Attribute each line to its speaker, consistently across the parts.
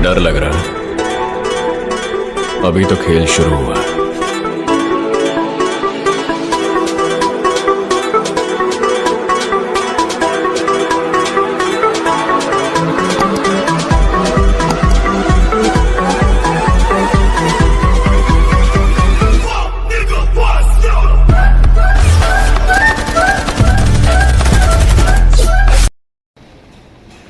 Speaker 1: डर लग रहा है? अभी तो खेल शुरू हुआ है।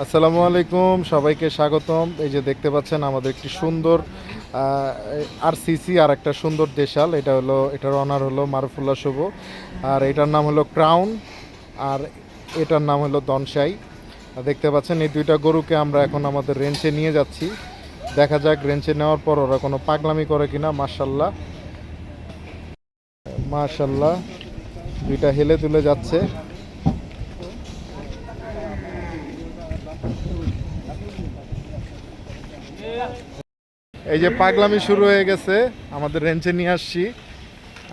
Speaker 2: আসসালামু আলাইকুম, সবাইকে স্বাগতম। এই যে দেখতে পাচ্ছেন আমাদের একটি সুন্দর আরসিসি আর একটা সুন্দর দেশাল। এটার অনার হলো মারুফুল্লাহ শুভ, আর এটার নাম হলো ক্রাউন, আর এটার নাম হলো দনসাই। দেখতে পাচ্ছেন এই দুইটা গরুকে আমরা এখন আমাদের রেঞ্চে নিয়ে যাচ্ছি। দেখা যাক রেঞ্চে নেওয়ার পর ওরা কোনো পাগলামি করে কিনা। মাশাল্লাহ মাশাল্লাহ, দুইটা হেলে তুলে যাচ্ছে। এই যে পাগলামি শুরু হয়ে গেছে, আমাদের রেঞ্চে নিয়ে আসছি,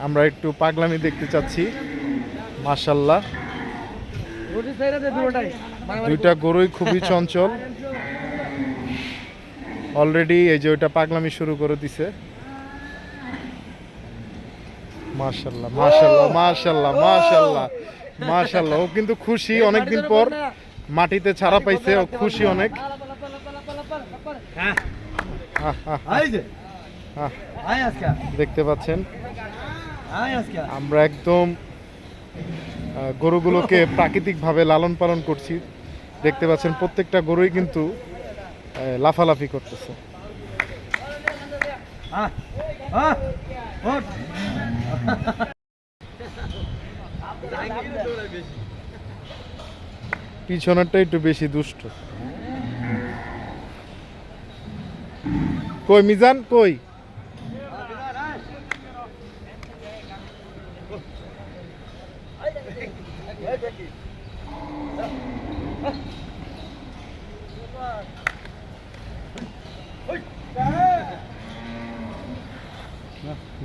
Speaker 2: আমরা একটু পাগলামি দেখতে চাচ্ছি। মাশাল্লাহ, দুইটা গরুই খুবই চঞ্চল। অলরেডি এই যে ওইটা পাগলামি শুরু করে দিছে। মাশাল্লাহ মাশাল্লাহ মাশাল্লাহ মাশাল্লাহ মাশাল্লাহ, ও কিন্তু খুশি, অনেকদিন পর মাটিতে ছাড়া পাইছে, ও খুশি অনেক। দেখতে পাচ্ছেন আমরা একদম গরুগুলোকে প্রাকৃতিকভাবে লালন পালন করছি। দেখতে পাচ্ছেন প্রত্যেকটা গরুই কিন্তু লাফালাফি করতেছে। পিছনেরটা একটু বেশি দুষ্ট। কই মিজান কই?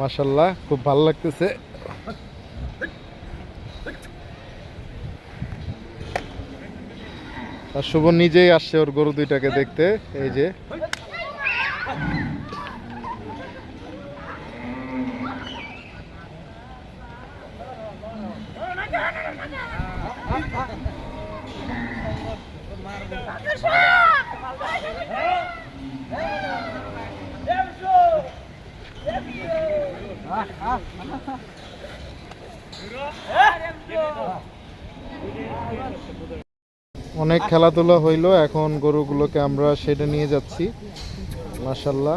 Speaker 2: মাশাল্লাহ, খুব ভালো লাগতেছে। আর শুভ নিজেই আসছে ওর গরু দুইটাকে দেখতে। এই যে অনেক খেলাধুলা হইলো, এখন গরুগুলোকে আমরা সেটা নিয়ে যাচ্ছি। মাশাল্লাহ,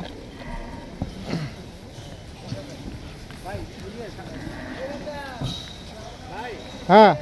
Speaker 2: হ্যাঁ